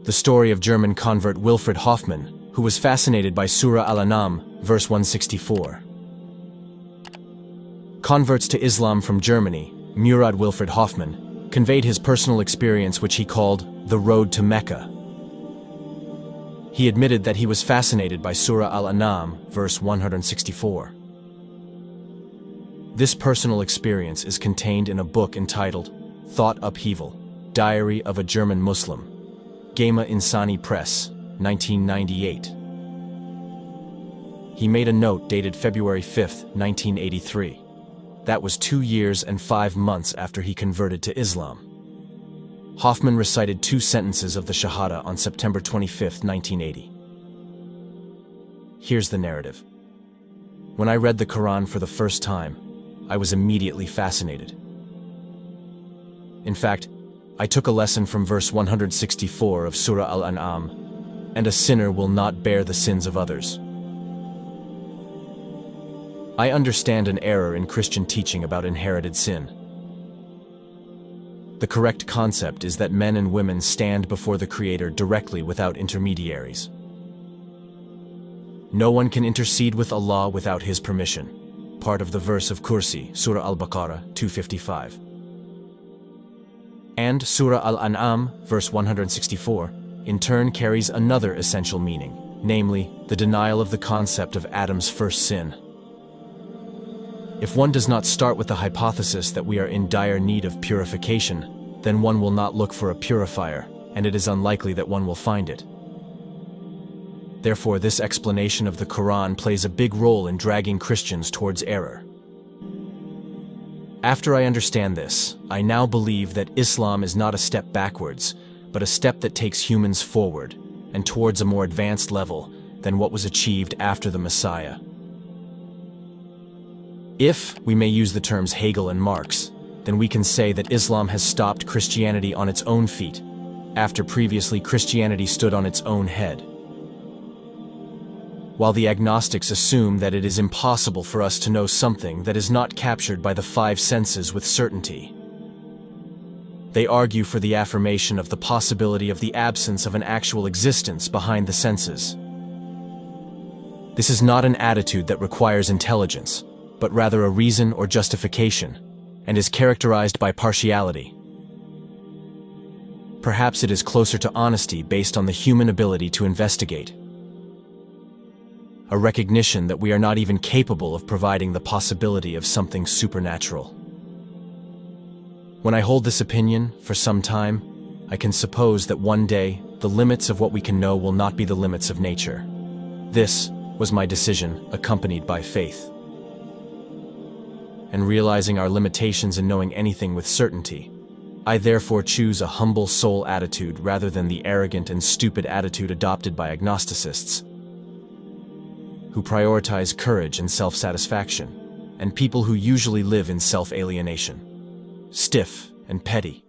the story of German convert Wilfred Hoffman, who was fascinated by Surah Al-Anam, verse 164. Converts to Islam from Germany, Murad Wilfred Hoffman, conveyed his personal experience which he called the road to Mecca. He admitted that he was fascinated by Surah Al-Anam, verse 164. This personal experience is contained in a book entitled Thought Upheaval, Diary of a German Muslim, Gema Insani Press, 1998. He made a note dated February 5, 1983. That was 2 years and 5 months after he converted to Islam. Hoffman recited 2 sentences of the Shahada on September 25, 1980. Here's the narrative. When I read the Quran for the first time, I was immediately fascinated. In fact, I took a lesson from verse 164 of Surah Al-Anam, and a sinner will not bear the sins of others. I understand an error in Christian teaching about inherited sin. The correct concept is that men and women stand before the Creator directly without intermediaries. No one can intercede with Allah without His permission, part of the verse of Kursi, Surah Al-Baqarah 255. And Surah Al-An'am, verse 164, in turn carries another essential meaning, namely, the denial of the concept of Adam's first sin. If one does not start with the hypothesis that we are in dire need of purification, then one will not look for a purifier, and it is unlikely that one will find it. Therefore, this explanation of the Quran plays a big role in dragging Christians towards error. After I understand this, I now believe that Islam is not a step backwards, but a step that takes humans forward, and towards a more advanced level than what was achieved after the Messiah. If we may use the terms Hegel and Marx, then we can say that Islam has stopped Christianity on its own feet, after previously Christianity stood on its own head. While the agnostics assume that it is impossible for us to know something that is not captured by the 5 senses with certainty, they argue for the affirmation of the possibility of the absence of an actual existence behind the senses. This is not an attitude that requires intelligence, but rather a reason or justification, and is characterized by partiality. Perhaps it is closer to honesty based on the human ability to investigate. A recognition that we are not even capable of providing the possibility of something supernatural. When I hold this opinion for some time, I can suppose that one day the limits of what we can know will not be the limits of nature. This was my decision, accompanied by faith. And realizing our limitations in knowing anything with certainty, I therefore choose a humble soul attitude rather than the arrogant and stupid attitude adopted by agnosticists, who prioritize courage and self-satisfaction, and people who usually live in self-alienation, stiff and petty.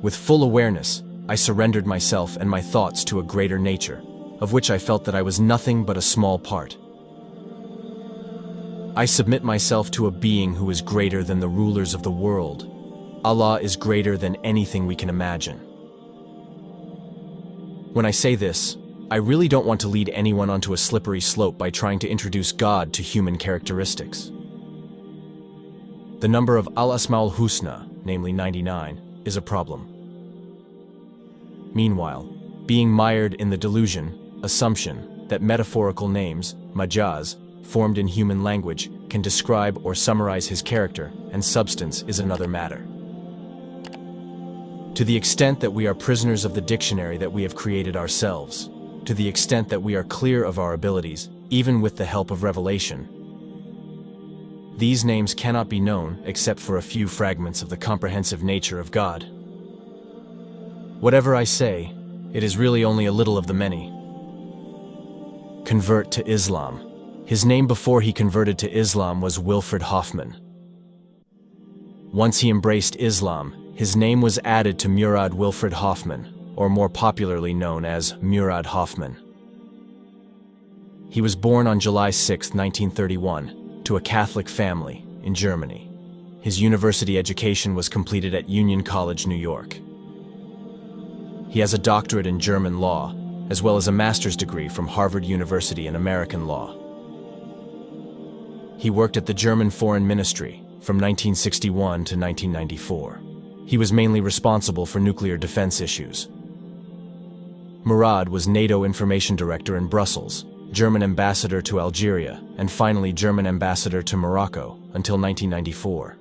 With full awareness, I surrendered myself and my thoughts to a greater nature, of which I felt that I was nothing but a small part. I submit myself to a being who is greater than the rulers of the world. Allah is greater than anything we can imagine. When I say this, I really don't want to lead anyone onto a slippery slope by trying to introduce God to human characteristics. The number of Al-Asma'ul Husna, namely 99, is a problem. Meanwhile, being mired in the delusion, assumption, that metaphorical names, majaz, formed in human language, can describe or summarize his character and substance is another matter. To the extent that we are prisoners of the dictionary that we have created ourselves, to the extent that we are clear of our abilities, even with the help of revelation, these names cannot be known except for a few fragments of the comprehensive nature of God. Whatever I say, it is really only a little of the many. Convert to Islam. His name before he converted to Islam was Wilfred Hoffman. Once he embraced Islam, his name was added to Murad Wilfred Hoffman, or more popularly known as Murad Hoffman. He was born on July 6, 1931, to a Catholic family in Germany. His university education was completed at Union College, New York. He has a doctorate in German law, as well as a master's degree from Harvard University in American law. He worked at the German Foreign Ministry from 1961 to 1994. He was mainly responsible for nuclear defense issues. Murad was NATO Information Director in Brussels, German ambassador to Algeria, and finally German ambassador to Morocco until 1994.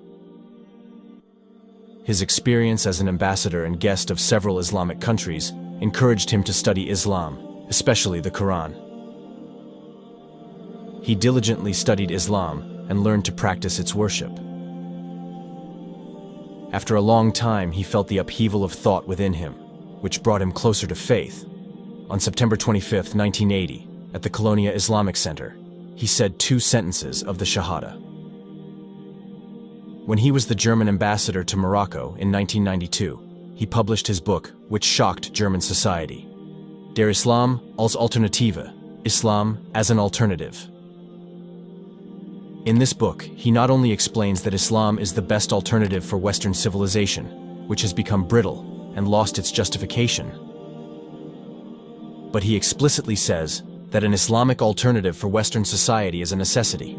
His experience as an ambassador and guest of several Islamic countries encouraged him to study Islam, especially the Quran. He diligently studied Islam and learned to practice its worship. After a long time, he felt the upheaval of thought within him, which brought him closer to faith. On September 25, 1980, at the Colonia Islamic Center, he said 2 sentences of the Shahada. When he was the German ambassador to Morocco in 1992, he published his book, which shocked German society, Der Islam als Alternative, Islam as an Alternative. In this book, he not only explains that Islam is the best alternative for Western civilization, which has become brittle and lost its justification, but he explicitly says that an Islamic alternative for Western society is a necessity.